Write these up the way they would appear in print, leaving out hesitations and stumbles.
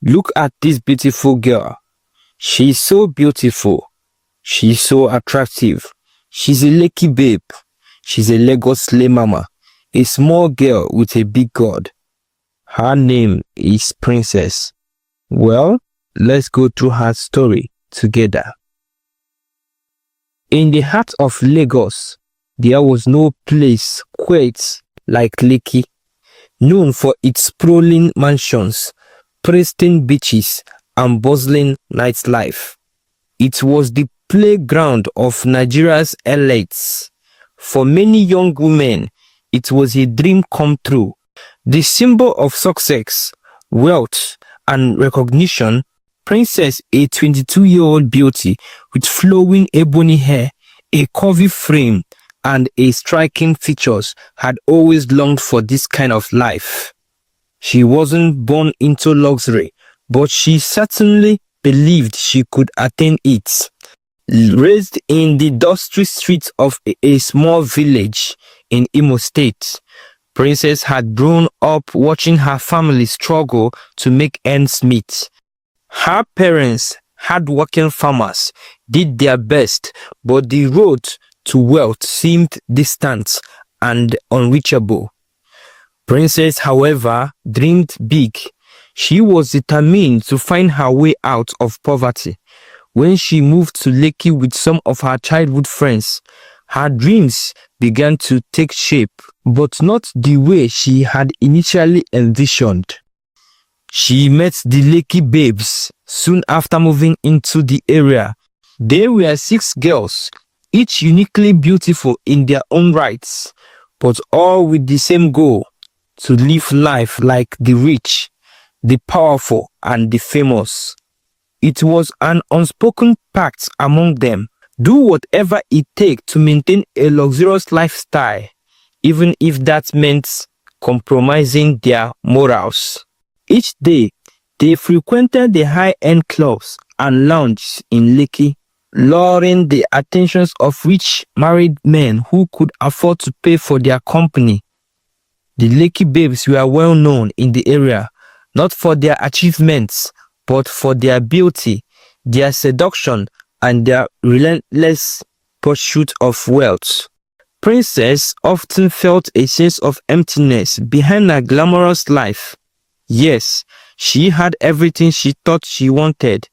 Look at this beautiful girl. She's so beautiful. She's so attractive. She's a Lekki babe. She's a Lagos slay mama. A small girl with a big God. Her name is Princess. Well, let's go through her story together. In the heart of Lagos, there was no place quite like Lekki, known for its sprawling mansions, pristine beaches, and bustling nightlife. It was the playground of Nigeria's elites. For many young women, it was a dream come true. The symbol of success, wealth, and recognition, Princess, a 22-year-old beauty with flowing ebony hair, a curvy frame, and a striking features, had always longed for this kind of life. She wasn't born into luxury, but she certainly believed she could attain it. Raised in the dusty streets of a small village in Imo State, Princess had grown up watching her family struggle to make ends meet. Her parents, hard-working farmers, did their best, but the road to wealth seemed distant and unreachable. Princess, however, dreamed big. She was determined to find her way out of poverty. When she moved to Lekki with some of her childhood friends, her dreams began to take shape, but not the way she had initially envisioned. She met the Lekki babes soon after moving into the area. There were 6 girls, each uniquely beautiful in their own rights, but all with the same goal: to live life like the rich, the powerful, and the famous. It was an unspoken pact among them: do whatever it takes to maintain a luxurious lifestyle, even if that meant compromising their morals. Each day, they frequented the high-end clubs and lounges in Lekki, luring the attentions of rich married men who could afford to pay for their company. The Lekki babes were well known in the area, not for their achievements, but for their beauty, their seduction, and their relentless pursuit of wealth. Princess often felt a sense of emptiness behind her glamorous life. Yes, she had everything she thought she wanted: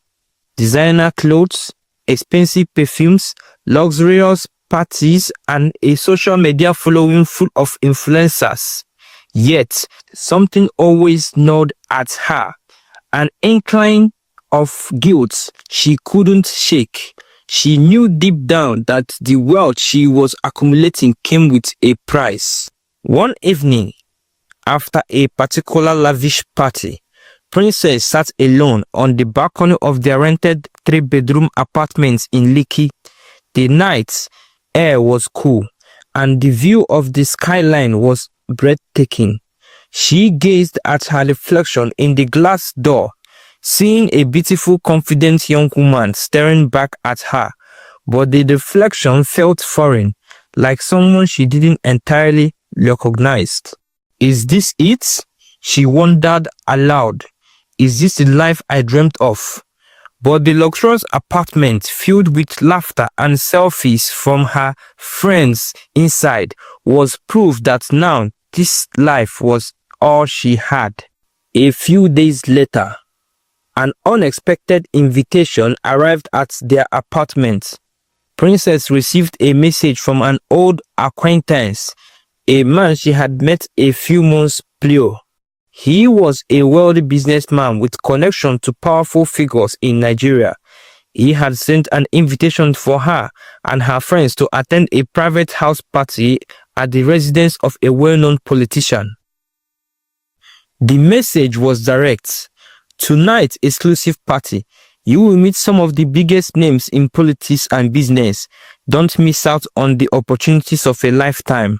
designer clothes, expensive perfumes, luxurious parties, and a social media following full of influencers. Yet, something always gnawed at her, an inkling of guilt she couldn't shake. She knew deep down that the wealth she was accumulating came with a price. One evening, after a particular lavish party, Princess sat alone on the balcony of their rented 3-bedroom apartment in Lekki. The night air was cool, and the view of the skyline was breathtaking. She gazed at her reflection in the glass door, seeing a beautiful, confident young woman staring back at her, but the reflection felt foreign, like someone she didn't entirely recognize. Is this it? She wondered aloud. Is this the life I dreamt of? But the luxurious apartment, filled with laughter and selfies from her friends inside, was proof that now this life was all she had. A few days later, an unexpected invitation arrived at their apartment. Princess received a message from an old acquaintance, a man she had met a few months prior. He was a wealthy businessman with connection to powerful figures in Nigeria. He had sent an invitation for her and her friends to attend a private house party at the residence of a well-known politician. The message was direct. Tonight's exclusive party, you will meet some of the biggest names in politics and business. Don't miss out on the opportunities of a lifetime.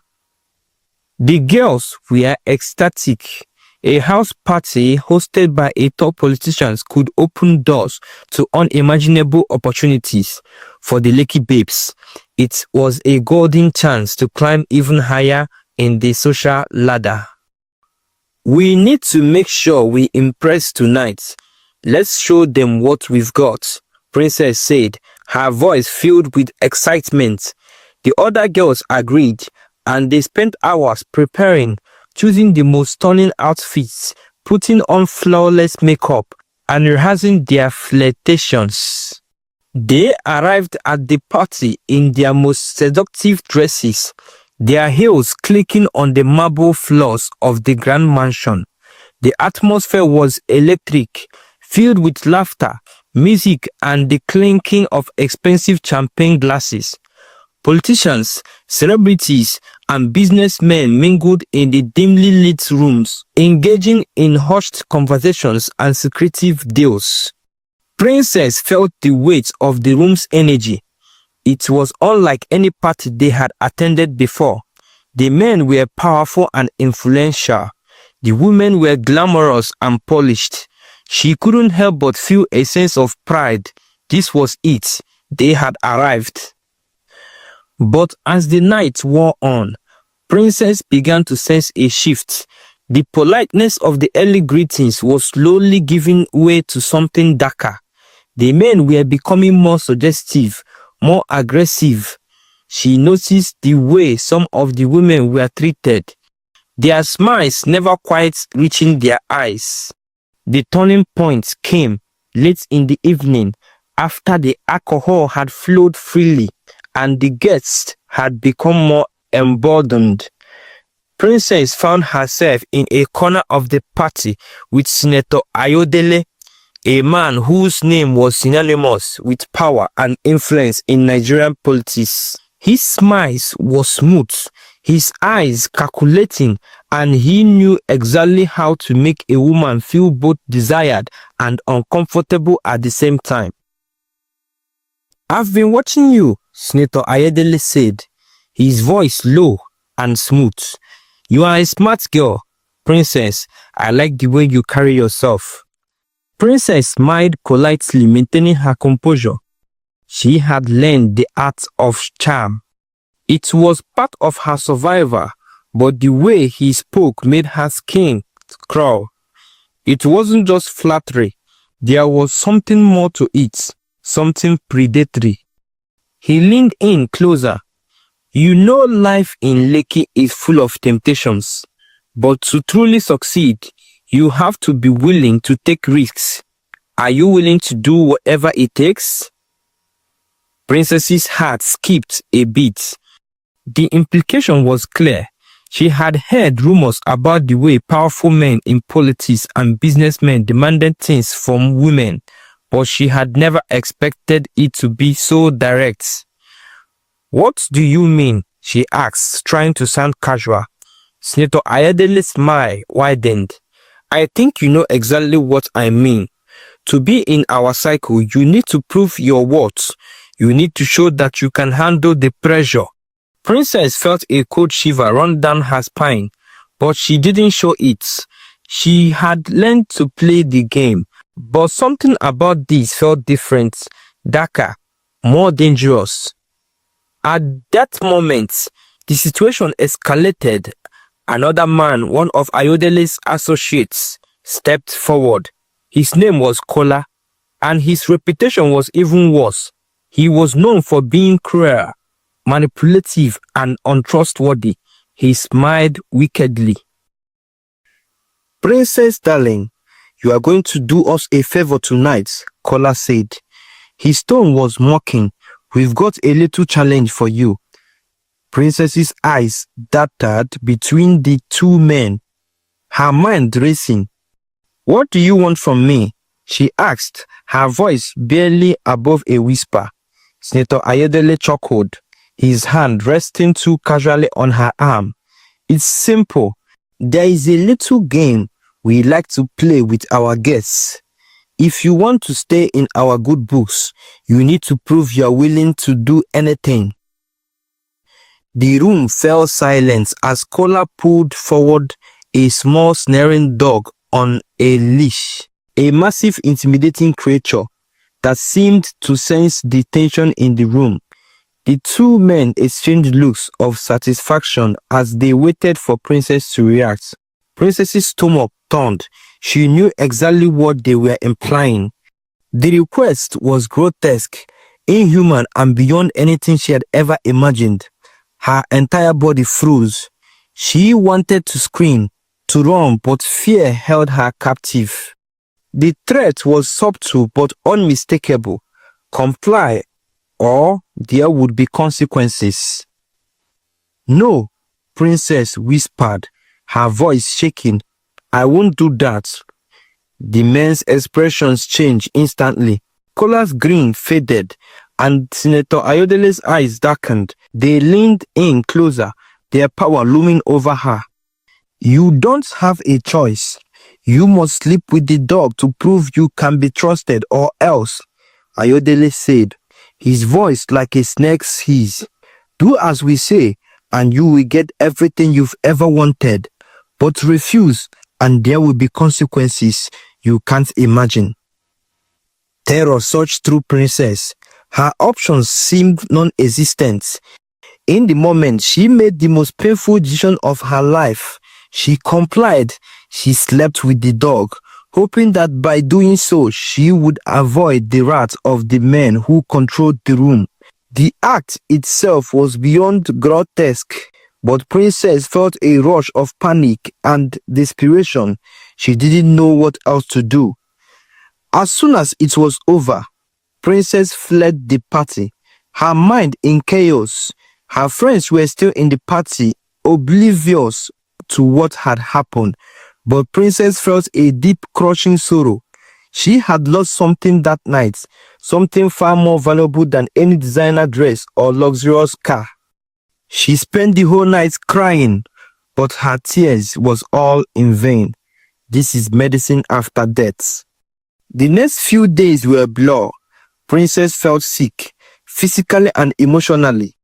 The girls were ecstatic. A house party hosted by a top politician could open doors to unimaginable opportunities for the Lekki babes. It was a golden chance to climb even higher in the social ladder. We need to make sure we impress tonight. Let's show them what we've got, Princess said, her voice filled with excitement. The other girls agreed, and they spent hours preparing, choosing the most stunning outfits, putting on flawless makeup, and rehearsing their flirtations. They arrived at the party in their most seductive dresses, their heels clicking on the marble floors of the grand mansion. The atmosphere was electric, filled with laughter, music, and the clinking of expensive champagne glasses. Politicians, celebrities, and businessmen mingled in the dimly lit rooms, engaging in hushed conversations and secretive deals. Princess felt the weight of the room's energy. It was unlike any party they had attended before. The men were powerful and influential. The women were glamorous and polished. She couldn't help but feel a sense of pride. This was it. They had arrived. But as the night wore on, Princess began to sense a shift. The politeness of the early greetings was slowly giving way to something darker. The men were becoming more suggestive, more aggressive. She noticed the way some of the women were treated, their smiles never quite reaching their eyes. The turning point came late in the evening, after the alcohol had flowed freely and the guests had become more emboldened. Princess found herself in a corner of the party with Senator Ayodele, a man whose name was synonymous with power and influence in Nigerian politics. His smile was smooth, his eyes calculating, and he knew exactly how to make a woman feel both desired and uncomfortable at the same time. "I've been watching you," Senator Ayodele said, his voice low and smooth. "You are a smart girl, Princess. I like the way you carry yourself." Princess smiled politely, maintaining her composure. She had learned the art of charm. It was part of her survival, but the way he spoke made her skin crawl. It wasn't just flattery. There was something more to it, something predatory. He leaned in closer. "You know life in Lekki is full of temptations, but to truly succeed, you have to be willing to take risks. Are you willing to do whatever it takes?" Princess's heart skipped a beat. The implication was clear. She had heard rumors about the way powerful men in politics and businessmen demanded things from women, but she had never expected it to be so direct. "What do you mean?" she asked, trying to sound casual. Senator Ayodele's smile widened. "I think you know exactly what I mean. To be in our cycle, you need to prove your worth. You need to show that you can handle the pressure." Princess felt a cold shiver run down her spine, but she didn't show it. She had learned to play the game, but something about this felt different, darker, more dangerous. At that moment, the situation escalated. Another man, one of Ayodele's associates, stepped forward. His name was Kola, and his reputation was even worse. He was known for being cruel, manipulative, and untrustworthy. He smiled wickedly. "Princess darling, you are going to do us a favor tonight," Kola said. His tone was mocking. "We've got a little challenge for you." Princess's eyes darted between the two men, her mind racing. "What do you want from me?" she asked, her voice barely above a whisper. Senator Ayodele chuckled, his hand resting too casually on her arm. "It's simple. There is a little game we like to play with our guests. If you want to stay in our good books, you need to prove you're willing to do anything." The room fell silent as Kola pulled forward a small snaring dog on a leash, a massive intimidating creature that seemed to sense the tension in the room. The two men exchanged looks of satisfaction as they waited for Princess to react. Princess's stomach turned. She knew exactly what they were implying. The request was grotesque, inhuman, and beyond anything she had ever imagined. Her entire body froze. She wanted to scream, to run, but fear held her captive. The threat was subtle but unmistakable. Comply, or there would be consequences. "No," Princess whispered, her voice shaking. "I won't do that." The men's expressions changed instantly. Kola's grin faded, and Senator Ayodele's eyes darkened. They leaned in closer, their power looming over her. "You don't have a choice. You must sleep with the dog to prove you can be trusted, or else," Ayodele said, his voice like a snake's hiss. "Do as we say, and you will get everything you've ever wanted. But refuse, and there will be consequences you can't imagine." Terror surged through Princess. Her options seemed non-existent. In the moment, she made the most painful decision of her life. She complied. She slept with the dog, hoping that by doing so, she would avoid the wrath of the men who controlled the room. The act itself was beyond grotesque, but Princess felt a rush of panic and desperation. She didn't know what else to do. As soon as it was over, Princess fled the party, her mind in chaos. Her friends were still in the party, oblivious to what had happened, but Princess felt a deep, crushing sorrow. She had lost something that night, something far more valuable than any designer dress or luxurious car. She spent the whole night crying, but her tears was all in vain. This is medicine after death. The next few days were a blur. Princess felt sick, physically and emotionally.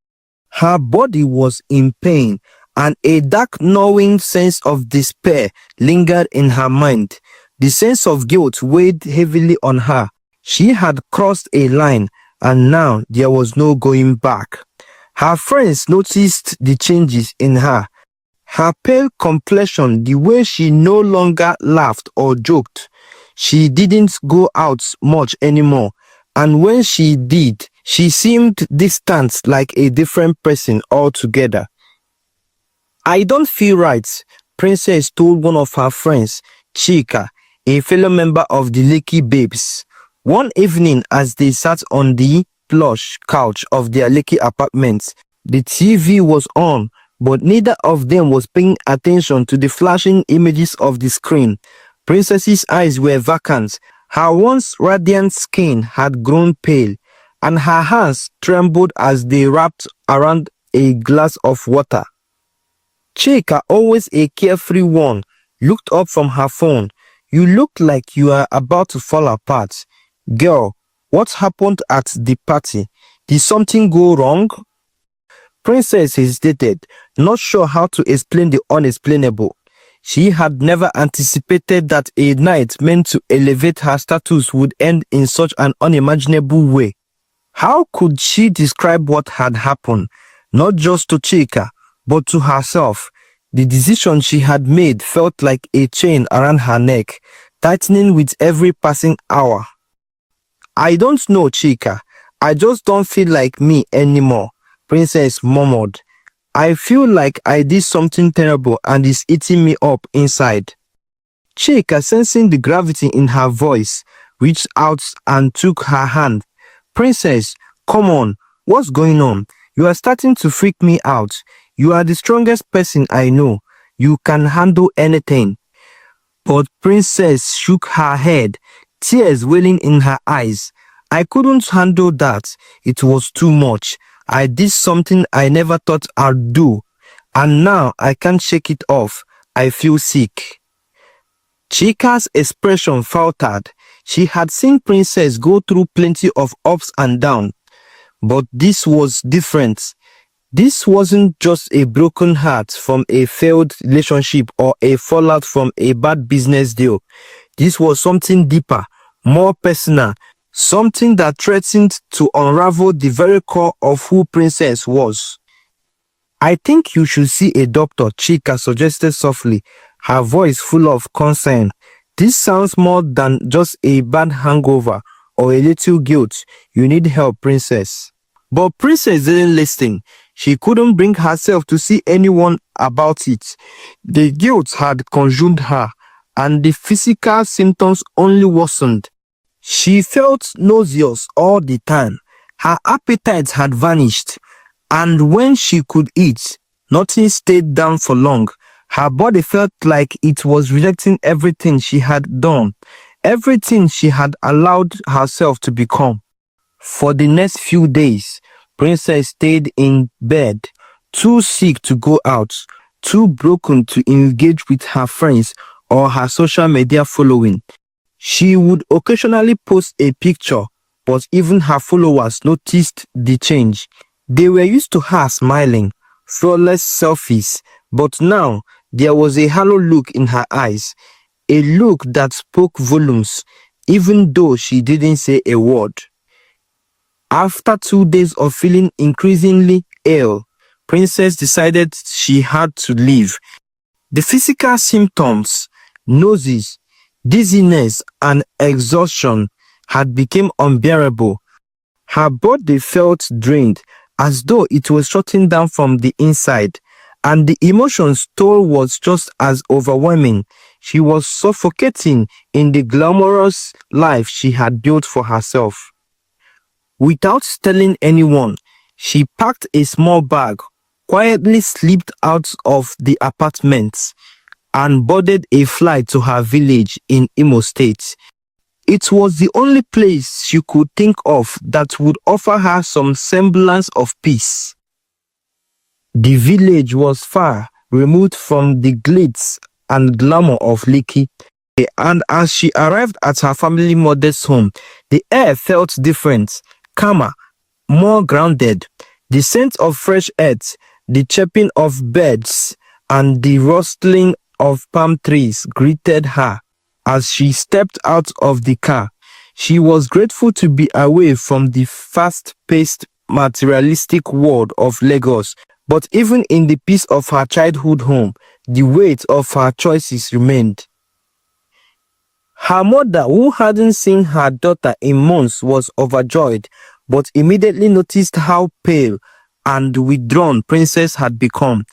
Her body was in pain, and a dark, gnawing sense of despair lingered in her mind. The sense of guilt weighed heavily on her. She had crossed a line, and now there was no going back. Her friends noticed the changes in her. Her pale complexion, the way she no longer laughed or joked. She didn't go out much anymore, and when she did, she seemed distant, like a different person altogether. "I don't feel right," Princess told one of her friends, Chika, a fellow member of the Lekki Babes. One evening, as they sat on the plush couch of their Lekki apartment, the TV was on, but neither of them was paying attention to the flashing images of the screen. Princess's eyes were vacant. Her once radiant skin had grown pale, and her hands trembled as they wrapped around a glass of water. Chika, always a carefree one, looked up from her phone. "You look like you are about to fall apart. Girl, what happened at the party? Did something go wrong?" Princess hesitated, not sure how to explain the unexplainable. She had never anticipated that a night meant to elevate her status would end in such an unimaginable way. How could she describe what had happened, not just to Chika, but to herself? The decision she had made felt like a chain around her neck, tightening with every passing hour. "I don't know, Chika. I just don't feel like me anymore," Princess murmured. "I feel like I did something terrible and it's eating me up inside." Chika, sensing the gravity in her voice, reached out and took her hand. "Princess, come on. What's going on? You are starting to freak me out. You are the strongest person I know. You can handle anything." But Princess shook her head, tears welling in her eyes. "I couldn't handle that. It was too much. I did something I never thought I'd do, and now I can't shake it off. I feel sick." Chika's expression faltered. She had seen Princess go through plenty of ups and downs, but this was different. This wasn't just a broken heart from a failed relationship or a fallout from a bad business deal. This was something deeper, more personal, something that threatened to unravel the very core of who Princess was. "I think you should see a doctor," Chika suggested softly, her voice full of concern. "This sounds more than just a bad hangover or a little guilt. You need help, Princess." But Princess didn't listen. She couldn't bring herself to see anyone about it. The guilt had consumed her, and the physical symptoms only worsened. She felt nauseous all the time. Her appetite had vanished, and when she could eat, nothing stayed down for long. Her body felt like it was rejecting everything she had done, everything she had allowed herself to become. For the next few days, Princess stayed in bed, too sick to go out, too broken to engage with her friends or her social media following. She would occasionally post a picture, but even her followers noticed the change. They were used to her smiling, flawless selfies, but now there was a hollow look in her eyes, a look that spoke volumes, even though she didn't say a word. After 2 days of feeling increasingly ill, Princess decided she had to leave. The physical symptoms, nausea, dizziness, and exhaustion had become unbearable. Her body felt drained, as though it was shutting down from the inside, and the emotions toll was just as overwhelming. She was suffocating in the glamorous life she had built for herself. Without telling anyone, she packed a small bag, quietly slipped out of the apartment, and boarded a flight to her village in Imo State. It was the only place she could think of that would offer her some semblance of peace. The village was far removed from the glitz and glamour of Lekki, and as she arrived at her family modest home, the air felt different, calmer, more grounded. The scent of fresh earth, the chirping of birds, and the rustling of palm trees greeted her as she stepped out of the car. She was grateful to be away from the fast-paced, materialistic world of Lagos. But even in the peace of her childhood home, the weight of her choices remained. Her mother, who hadn't seen her daughter in months, was overjoyed, but immediately noticed how pale and withdrawn Princess had become.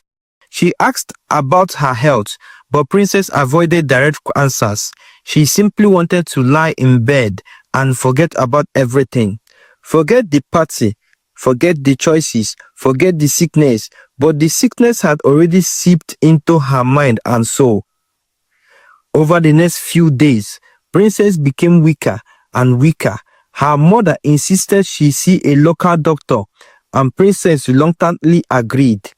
She asked about her health, but Princess avoided direct answers. She simply wanted to lie in bed and forget about everything. Forget the party, forget the choices, forget the sickness, but the sickness had already seeped into her mind and soul. Over the next few days, Princess became weaker and weaker. Her mother insisted she see a local doctor, and Princess reluctantly agreed.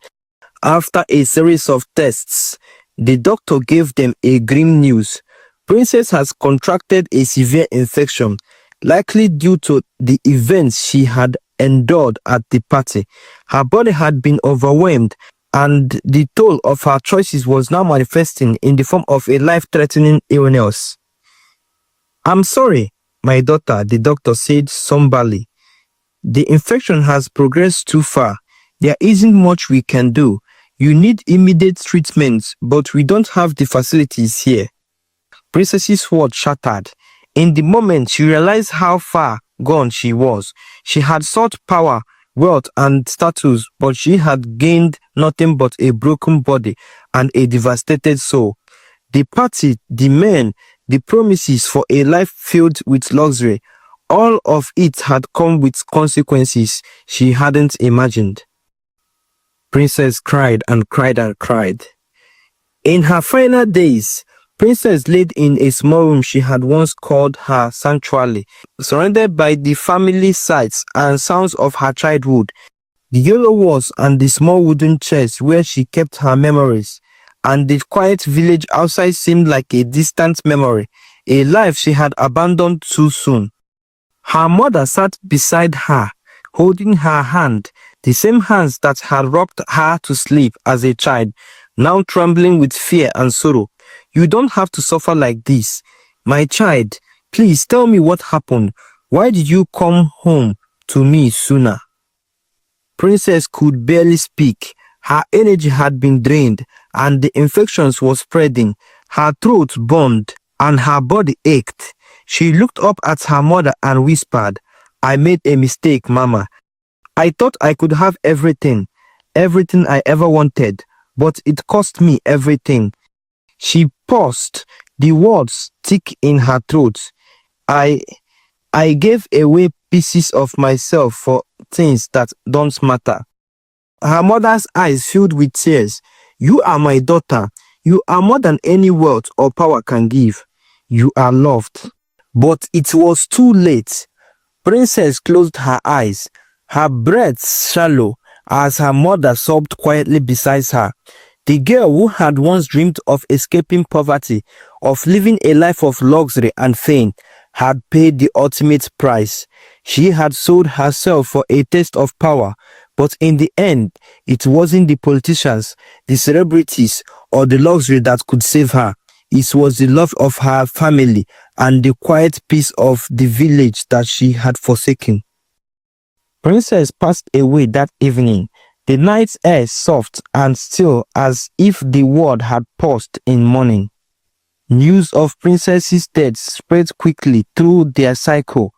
After a series of tests, the doctor gave them a grim news. Princess has contracted a severe infection, likely due to the events she had endured at the party. Her body had been overwhelmed, and the toll of her choices was now manifesting in the form of a life-threatening illness. "I'm sorry, my daughter," the doctor said somberly. "The infection has progressed too far. There isn't much we can do. You need immediate treatment, but we don't have the facilities here." Princess's world shattered. In the moment, she realized how far gone she was. She had sought power, wealth, and status, but she had gained nothing but a broken body and a devastated soul. The party, the men, the promises for a life filled with luxury, all of it had come with consequences she hadn't imagined. Princess cried and cried and cried. In her final days, Princess laid in a small room she had once called her sanctuary, surrounded by the family sights and sounds of her childhood, the yellow walls and the small wooden chairs where she kept her memories, and the quiet village outside seemed like a distant memory, a life she had abandoned too soon. Her mother sat beside her, holding her hand, the same hands that had rocked her to sleep as a child, now trembling with fear and sorrow. "You don't have to suffer like this. My child, please tell me what happened. Why did you come home to me sooner?" Princess could barely speak. Her energy had been drained, and the infections was spreading. Her throat burned and her body ached. She looked up at her mother and whispered, "I made a mistake, Mama. I thought I could have everything I ever wanted, but it cost me everything." She paused, the words thick in her throat. I I gave away pieces of myself for things that don't matter." Her mother's eyes filled with tears. "You are my daughter. You are more than any wealth or power can give. You are loved." But it was too late. Princess closed her eyes, her breath shallow as her mother sobbed quietly beside her. The girl who had once dreamed of escaping poverty, of living a life of luxury and fame, had paid the ultimate price. She had sold herself for a taste of power, but in the end, it wasn't the politicians, the celebrities, or the luxury that could save her. It was the love of her family and the quiet peace of the village that she had forsaken. Princess passed away that evening, the night air soft and still as if the world had paused in mourning. News of Princess's death spread quickly through their cycle.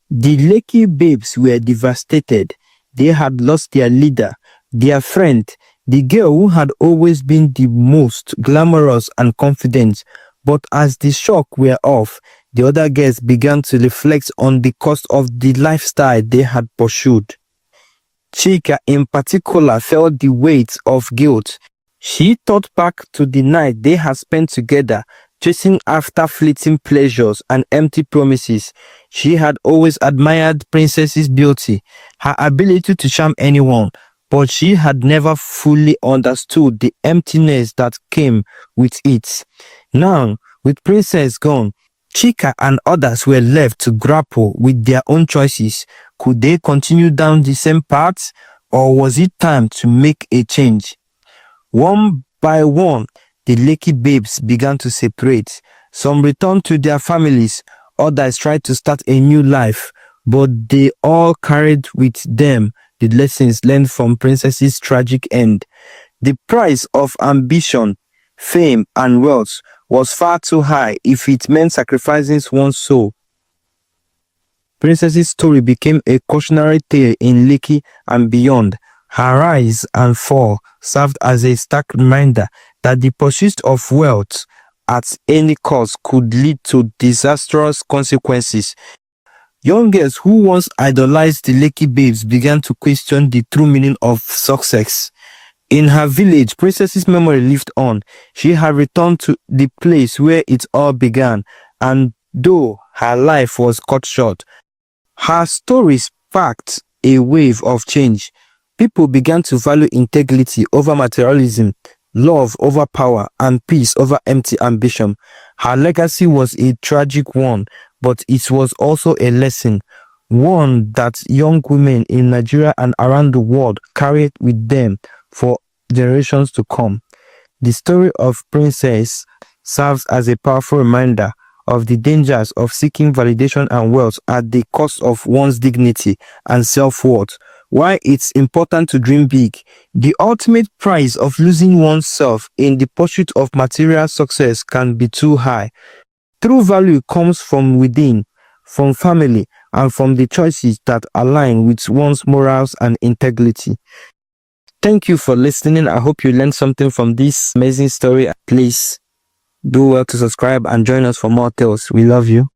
The Lekki babes were devastated. They had lost their leader, their friend, the girl who had always been the most glamorous and confident. But as the shock wore off, the other girls began to reflect on the cost of the lifestyle they had pursued. Chika in particular felt the weight of guilt. She thought back to the night they had spent together, chasing after fleeting pleasures and empty promises. She had always admired Princess's beauty, her ability to charm anyone, but she had never fully understood the emptiness that came with it. Now, with Princess gone, Chika and others were left to grapple with their own choices. Could they continue down the same path, or was it time to make a change? One by one, the Lekki babes began to separate. Some returned to their families, others tried to start a new life, but they all carried with them the lessons learned from Princess's tragic end. The price of ambition, fame, and wealth was far too high if it meant sacrificing one's soul. Princess's story became a cautionary tale in Lekki and beyond. Her rise and fall served as a stark reminder that the pursuit of wealth at any cost could lead to disastrous consequences. Young girls who once idolized the Lekki babes began to question the true meaning of success. In her village, Princess's memory lived on. She had returned to the place where it all began, and though her life was cut short, her story sparked a wave of change. People began to value integrity over materialism, love over power, and peace over empty ambition. Her legacy was a tragic one, but it was also a lesson, one that young women in Nigeria and around the world carried with them for generations to come. The story of Princess serves as a powerful reminder of the dangers of seeking validation and wealth at the cost of one's dignity and self-worth. Why it's important to dream big. The ultimate price of losing oneself in the pursuit of material success can be too high. True value comes from within, from family, and from the choices that align with one's morals and integrity. Thank you for listening. I hope you learned something from this amazing story. Please do well to subscribe and join us for more tales. We love you.